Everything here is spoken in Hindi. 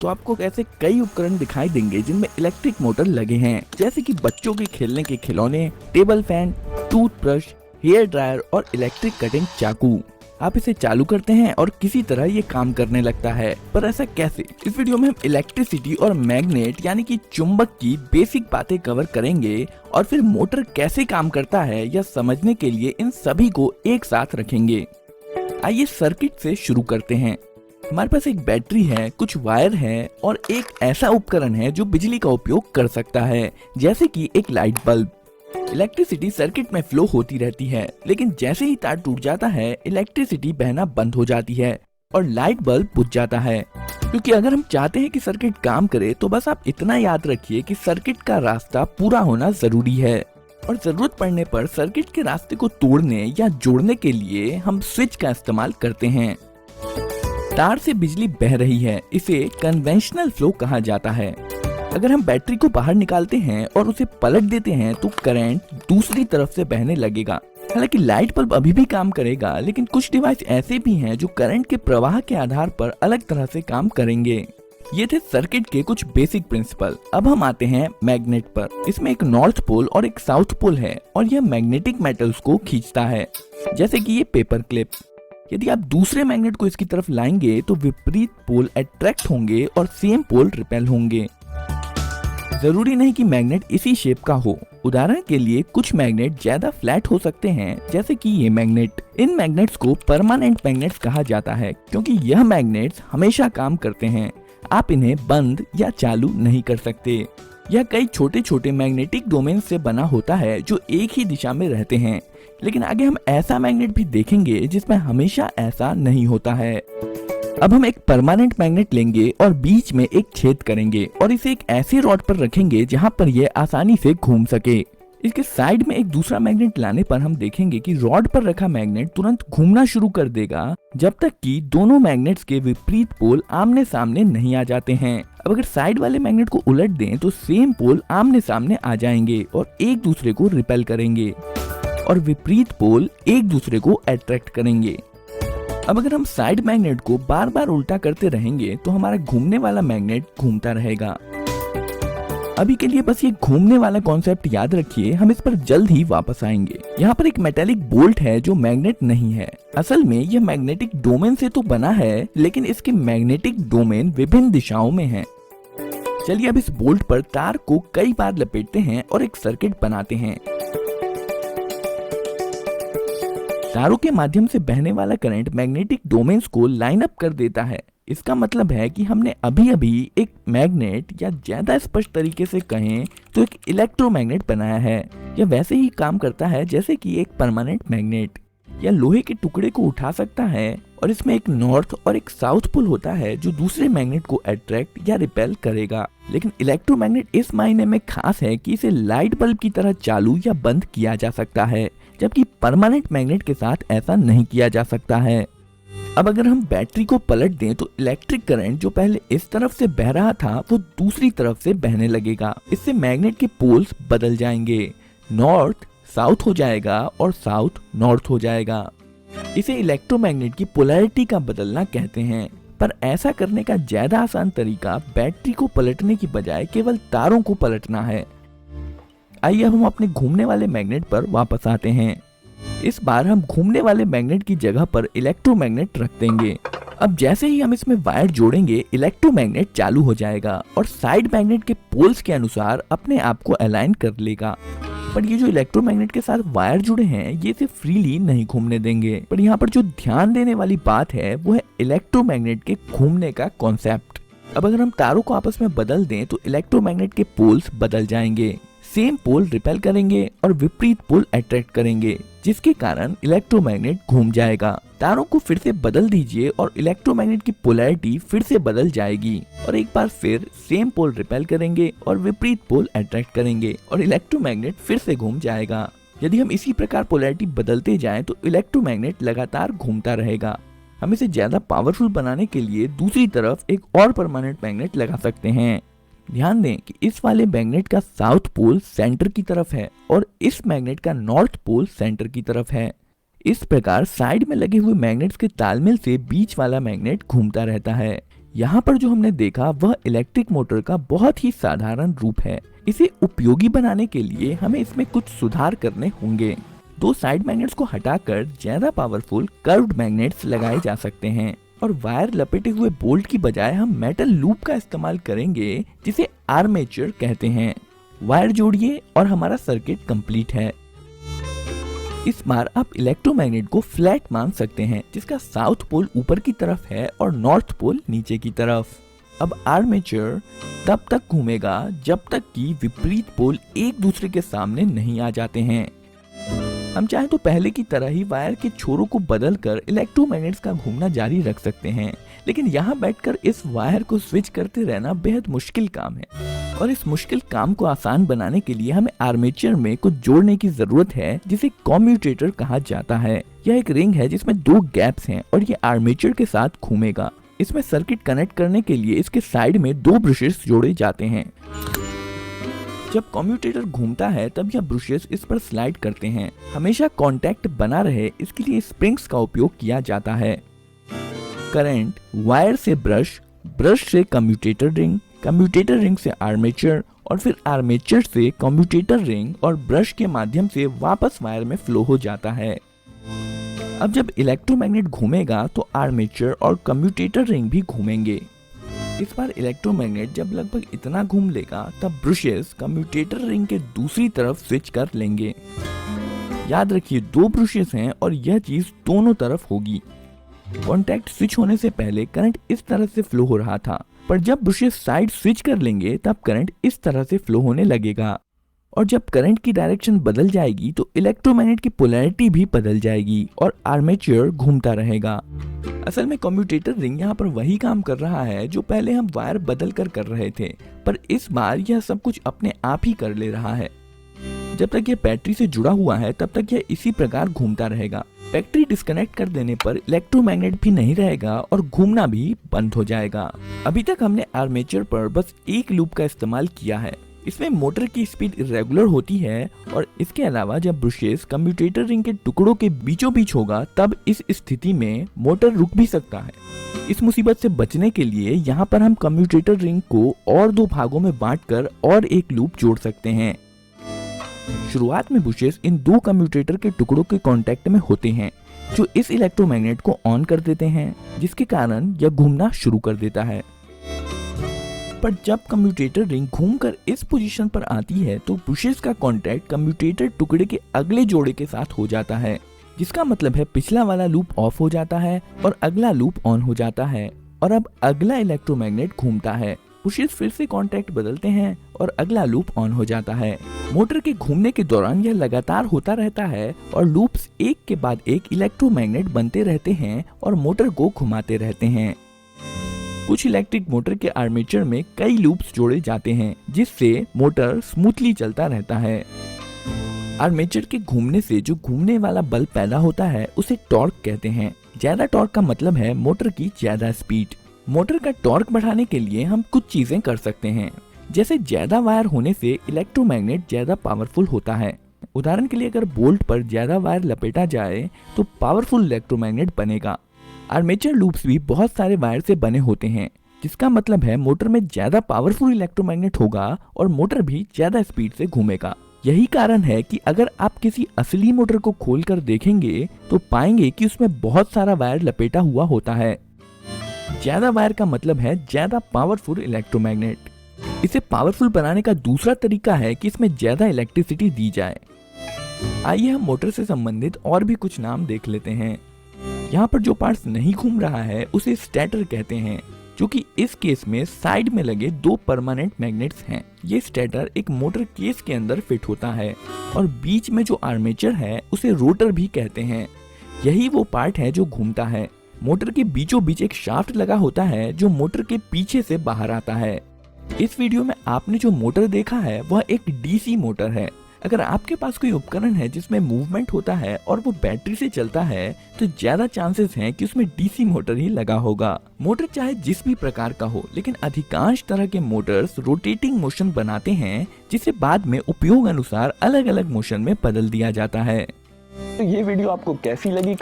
तो आपको ऐसे कई उपकरण दिखाई देंगे जिनमें इलेक्ट्रिक मोटर लगे हैं, जैसे कि बच्चों के खेलने के खिलौने, table fan, toothbrush, hair dryer और इलेक्ट्रिक कटिंग चाकू। आप इसे चालू करते हैं और किसी तरह ये काम करने लगता है, पर ऐसा कैसे? इस वीडियो में हम इलेक्ट्रिसिटी और मैग्नेट यानी कि चुंबक की बेसिक बातें कवर करेंगे और फिर मोटर कैसे काम करता है यह समझने के लिए इन सभी को एक साथ रखेंगे। आइए सर्किट से शुरू करते हैं। हमारे पास एक बैटरी है, कुछ वायर है और एक ऐसा उपकरण है जो बिजली का उपयोग कर सकता है, जैसे कि एक लाइट बल्ब। इलेक्ट्रिसिटी सर्किट में फ्लो होती रहती है, लेकिन जैसे ही तार टूट जाता है इलेक्ट्रिसिटी बहना बंद हो जाती है और लाइट बल्ब बुझ जाता है। क्योंकि अगर हम चाहते हैं कि सर्किट काम करे तो बस आप इतना याद रखिए कि सर्किट का रास्ता पूरा होना जरूरी है और जरूरत पड़ने पर सर्किट के रास्ते को तोड़ने या जोड़ने के लिए हम स्विच का इस्तेमाल करते हैं। तार से बिजली बह रही है, इसे कन्वेंशनल फ्लो कहा जाता है। अगर हम बैटरी को बाहर निकालते हैं और उसे पलट देते हैं तो करंट दूसरी तरफ से बहने लगेगा। हालांकि लाइट बल्ब अभी भी काम करेगा, लेकिन कुछ डिवाइस ऐसे भी हैं जो करंट के प्रवाह के आधार पर अलग तरह से काम करेंगे। ये थे सर्किट के कुछ बेसिक प्रिंसिपल। अब हम आते हैं मैग्नेट पर। इसमें एक नॉर्थ पोल और एक साउथ पोल है और यह मैग्नेटिक मेटल्स को खींचता है, जैसे कि ये पेपर क्लिप। यदि आप दूसरे मैग्नेट को इसकी तरफ लाएंगे तो विपरीत पोल अट्रैक्ट होंगे और सेम पोल रिपेल होंगे। जरूरी नहीं कि मैग्नेट इसी शेप का हो। उदाहरण के लिए कुछ मैग्नेट ज्यादा फ्लैट हो सकते हैं, जैसे कि ये मैग्नेट। इन मैग्नेट्स को परमानेंट मैग्नेट्स कहा जाता है क्योंकि यह मैग्नेट्स हमेशा काम करते हैं। आप इन्हें बंद या चालू नहीं कर सकते। यह कई छोटे छोटे मैग्नेटिक डोमेन से बना होता है जो एक ही दिशा में रहते हैं, लेकिन आगे हम ऐसा मैग्नेट भी देखेंगे जिसमें हमेशा ऐसा नहीं होता है। अब हम एक परमानेंट मैग्नेट लेंगे और बीच में एक छेद करेंगे और इसे एक ऐसे रॉड पर रखेंगे जहां पर यह आसानी से घूम सके। इसके साइड में एक दूसरा मैग्नेट लाने पर हम देखेंगे कि रॉड पर रखा मैग्नेट तुरंत घूमना शुरू कर देगा जब तक कि दोनों मैग्नेट्स के विपरीत पोल आमने सामने नहीं आ जाते हैं। अब अगर साइड वाले मैग्नेट को उलट दें तो सेम पोल आमने सामने आ जाएंगे और एक दूसरे को रिपेल करेंगे और विपरीत पोल एक दूसरे को अट्रैक्ट करेंगे। अब अगर हम साइड मैग्नेट को बार बार उल्टा करते रहेंगे तो हमारा घूमने वाला मैग्नेट घूमता रहेगा। अभी के लिए बस ये घूमने वाला कॉन्सेप्ट याद रखिए, हम इस पर जल्द ही वापस आएंगे। यहाँ पर एक मेटेलिक बोल्ट है जो मैग्नेट नहीं है। असल में यह मैग्नेटिक डोमेन से तो बना है, लेकिन इसके मैग्नेटिक डोमेन विभिन्न दिशाओं में है। चलिए अब इस बोल्ट पर तार को कई बार लपेटते हैं और एक सर्किट बनाते हैं। तारों के माध्यम से बहने वाला करंट मैग्नेटिक डोमेन्स को लाइन अप कर देता है। इसका मतलब है कि हमने अभी अभी एक मैग्नेट, या ज्यादा स्पष्ट तरीके से कहें तो एक इलेक्ट्रोमैग्नेट बनाया है। यह वैसे ही काम करता है जैसे कि एक परमानेंट मैग्नेट। यह लोहे के टुकड़े को उठा सकता है और इसमें एक नॉर्थ और एक साउथ पोल होता है जो दूसरे मैग्नेट को अट्रैक्ट या रिपेल करेगा। लेकिन इलेक्ट्रोमैग्नेट इस मायने में खास है कि इसे लाइट बल्ब की तरह चालू या बंद किया जा सकता है, जबकि परमानेंट मैग्नेट के साथ ऐसा नहीं किया जा सकता है। अब अगर हम बैटरी को पलट दें तो इलेक्ट्रिक करंट जो पहले इस तरफ से बह रहा था वो दूसरी तरफ से बहने लगेगा। इससे मैग्नेट के पोल्स बदल जाएंगे, नॉर्थ साउथ हो जाएगा और साउथ नॉर्थ हो जाएगा। इसे इलेक्ट्रोमैग्नेट की पोलैरिटी का बदलना कहते हैं। पर ऐसा करने का ज्यादा आसान तरीका बैटरी को पलटने की बजाय केवल तारों को पलटना है। आइए अब हम अपने घूमने वाले मैग्नेट पर वापस आते हैं। इस बार हम घूमने वाले मैग्नेट की जगह पर इलेक्ट्रोमैग्नेट रख देंगे। अब जैसे ही हम इसमें वायर जोड़ेंगे इलेक्ट्रोमैग्नेट चालू हो जाएगा और साइड मैग्नेट के पोल्स के अनुसार अपने आप को अलाइन कर लेगा। पर ये जो इलेक्ट्रोमैग्नेट के साथ वायर जुड़े हैं ये इसे फ्रीली नहीं घूमने देंगे। पर यहाँ पर जो ध्यान देने वाली बात है वो है इलेक्ट्रोमैग्नेट के घूमने का कॉन्सेप्ट। अब अगर हम तारों को आपस में बदल दें तो इलेक्ट्रोमैग्नेट के पोल्स बदल जाएंगे। सेम पोल रिपेल करेंगे और विपरीत पोल अट्रैक्ट करेंगे, जिसके कारण इलेक्ट्रोमैग्नेट घूम जाएगा। तारों को फिर से बदल दीजिए और इलेक्ट्रोमैग्नेट की पोलैरिटी फिर से बदल जाएगी और एक बार फिर सेम पोल रिपेल करेंगे और विपरीत पोल अट्रैक्ट करेंगे और इलेक्ट्रोमैग्नेट फिर से घूम जाएगा। यदि हम इसी प्रकार पोलैरिटी बदलते जाएं तो इलेक्ट्रोमैग्नेट लगातार घूमता रहेगा। हम इसे ज्यादा पावरफुल बनाने के लिए दूसरी तरफ एक और परमानेंट मैग्नेट लगा सकते हैं। ध्यान दें कि इस वाले मैग्नेट का साउथ पोल सेंटर की तरफ है और इस मैग्नेट का नॉर्थ पोल सेंटर की तरफ है। इस प्रकार साइड में लगे हुए मैग्नेट्स के तालमेल से बीच वाला मैग्नेट घूमता रहता है। यहाँ पर जो हमने देखा वह इलेक्ट्रिक मोटर का बहुत ही साधारण रूप है। इसे उपयोगी बनाने के लिए हमें इसमें कुछ सुधार करने होंगे। दो साइड मैग्नेट्स को हटाकर ज्यादा पावरफुल कर्व्ड मैग्नेट्स लगाए जा सकते हैं और वायर लपेटे हुए बोल्ट की बजाय हम मेटल लूप का इस्तेमाल करेंगे जिसे आर्मेचर कहते हैं। वायर जोड़िए और हमारा सर्किट कंप्लीट है। इस बार आप इलेक्ट्रोमैग्नेट को फ्लैट मान सकते हैं जिसका साउथ पोल ऊपर की तरफ है और नॉर्थ पोल नीचे की तरफ। अब आर्मेचर तब तक घूमेगा जब तक कि विपरीत पोल एक दूसरे के सामने नहीं आ जाते हैं। हम चाहे तो पहले की तरह ही वायर के छोरों को बदलकर इलेक्ट्रोमैग्नेट्स का घूमना जारी रख सकते हैं, लेकिन यहाँ बैठकर इस वायर को स्विच करते रहना बेहद मुश्किल काम है और इस मुश्किल काम को आसान बनाने के लिए हमें आर्मेचर में कुछ जोड़ने की जरूरत है जिसे कम्यूटेटर कहा जाता है। यह एक रिंग है जिसमें दो गैप्स हैं और ये आर्मेचर के साथ घूमेगा। इसमें सर्किट कनेक्ट करने के लिए इसके साइड में दो ब्रशेस जोड़े जाते हैं। जब कम्यूटेटर घूमता है तब यह ब्रशेस इस पर स्लाइड करते हैं। हमेशा कांटेक्ट बना रहे इसके लिए स्प्रिंग्स का उपयोग किया जाता है। करंट वायर से ब्रश, ब्रश से कम्यूटेटर रिंग से आर्मेचर और फिर आर्मेचर से कम्यूटेटर रिंग और ब्रश के माध्यम से वापस वायर में फ्लो हो जाता है। अब जब इलेक्ट्रोमैग्नेट घूमेगा तो आर्मेचर और कम्यूटेटर रिंग भी घूमेंगे। इस बार इलेक्ट्रोमैग्नेट जब लगभग इतना घूम लेगा तब ब्रशेस कम्यूटेटर रिंग के दूसरी तरफ स्विच कर लेंगे। याद रखिए दो ब्रशेस हैं और यह चीज दोनों तरफ होगी। कॉन्टैक्ट स्विच होने से पहले करंट इस तरह से फ्लो हो रहा था, पर जब ब्रशेस साइड स्विच कर लेंगे तब करंट इस तरह से फ्लो होने लगेगा और जब करंट की डायरेक्शन बदल जाएगी तो इलेक्ट्रोमैग्नेट की पोलैरिटी भी बदल जाएगी और आर्मेचर घूमता रहेगा। असल में कम्यूटेटर रिंग यहाँ पर वही काम कर रहा है जो पहले हम वायर बदल कर रहे थे, पर इस बार यह सब कुछ अपने आप ही कर ले रहा है। जब तक यह बैटरी से जुड़ा हुआ है तब तक यह इसी प्रकार घूमता रहेगा। बैटरी डिस्कनेक्ट कर देने पर इलेक्ट्रोमैग्नेट भी नहीं रहेगा और घूमना भी बंद हो जाएगा। अभी तक हमने आर्मेचर पर बस एक लूप का इस्तेमाल किया है। इसमें मोटर की स्पीड इरेगुलर होती है और इसके अलावा जब ब्रशेस कम्यूटेटर रिंग के टुकड़ों के बीचों बीच होगा तब इस स्थिति में मोटर रुक भी सकता है। इस मुसीबत से बचने के लिए यहाँ पर हम कम्यूटेटर रिंग को और दो भागों में बांटकर और एक लूप जोड़ सकते हैं। शुरुआत में ब्रशेस इन दो कम्यूटेटर के टुकड़ों के कांटेक्ट में होते हैं जो इस इलेक्ट्रोमैग्नेट को ऑन कर देते हैं, जिसके कारण यह घूमना शुरू कर देता है। पर जब कम्यूटेटर रिंग घूमकर इस पोजीशन पर आती है तो ब्रशेस का कांटेक्ट कम्यूटेटर टुकड़े के अगले जोड़े के साथ हो जाता है, जिसका मतलब है पिछला वाला लूप ऑफ हो जाता है और अगला लूप ऑन हो जाता है और अब अगला इलेक्ट्रोमैग्नेट घूमता है। ब्रशेस फिर से कांटेक्ट बदलते हैं और अगला लूप ऑन हो जाता है। मोटर के घूमने के दौरान यह लगातार होता रहता है और लूप्स एक के बाद एक इलेक्ट्रोमैग्नेट बनते रहते हैं और मोटर को घुमाते रहते हैं। कुछ इलेक्ट्रिक मोटर के आर्मेचर में कई लूप्स जोड़े जाते हैं जिससे मोटर स्मूथली चलता रहता है। आर्मेचर के घूमने से जो घूमने वाला बल पैदा होता है उसे टॉर्क कहते हैं। ज्यादा टॉर्क का मतलब है मोटर की ज्यादा स्पीड। मोटर का टॉर्क बढ़ाने के लिए हम कुछ चीजें कर सकते हैं, जैसे ज्यादा वायर होने से इलेक्ट्रोमैग्नेट ज्यादा पावरफुल होता है। उदाहरण के लिए अगर बोल्ट पर ज्यादा वायर लपेटा जाए तो पावरफुल इलेक्ट्रोमैग्नेट बनेगा। आर्मेचर लूप्स भी बहुत सारे वायर से बने होते हैं, जिसका मतलब है मोटर में ज्यादा पावरफुल इलेक्ट्रोमैग्नेट होगा और मोटर भी ज्यादा स्पीड से घूमेगा। यही कारण है कि अगर आप किसी असली मोटर को खोलकर देखेंगे तो पाएंगे कि उसमें बहुत सारा वायर लपेटा हुआ होता है। ज्यादा वायर का मतलब है ज्यादा पावरफुल इलेक्ट्रोमैग्नेट। इसे पावरफुल बनाने का दूसरा तरीका है कि इसमें ज्यादा इलेक्ट्रिसिटी दी जाए। आइए हम मोटर से संबंधित और भी कुछ नाम देख लेते हैं। यहाँ पर जो पार्ट्स नहीं घूम रहा है उसे स्टेटर कहते हैं, जो कि इस केस में साइड में लगे दो परमानेंट मैग्नेट्स हैं। ये स्टेटर एक मोटर केस के अंदर फिट होता है और बीच में जो आर्मेचर है उसे रोटर भी कहते हैं। यही वो पार्ट है जो घूमता है। मोटर के बीचों बीच एक शाफ्ट लगा होता है जो मोटर के पीछे से बाहर आता है। इस वीडियो में आपने जो मोटर देखा है वह एक डीसी मोटर है। अगर आपके पास कोई उपकरण है जिसमें मूवमेंट होता है और वो बैटरी से चलता है तो ज्यादा चांसेस हैं कि उसमें डीसी मोटर ही लगा होगा। मोटर चाहे जिस भी प्रकार का हो, लेकिन अधिकांश तरह के मोटर्स रोटेटिंग मोशन बनाते हैं जिसे बाद में उपयोग अनुसार अलग अलग मोशन में बदल दिया जाता है। तो ये वीडियो आपको कैसी लगी?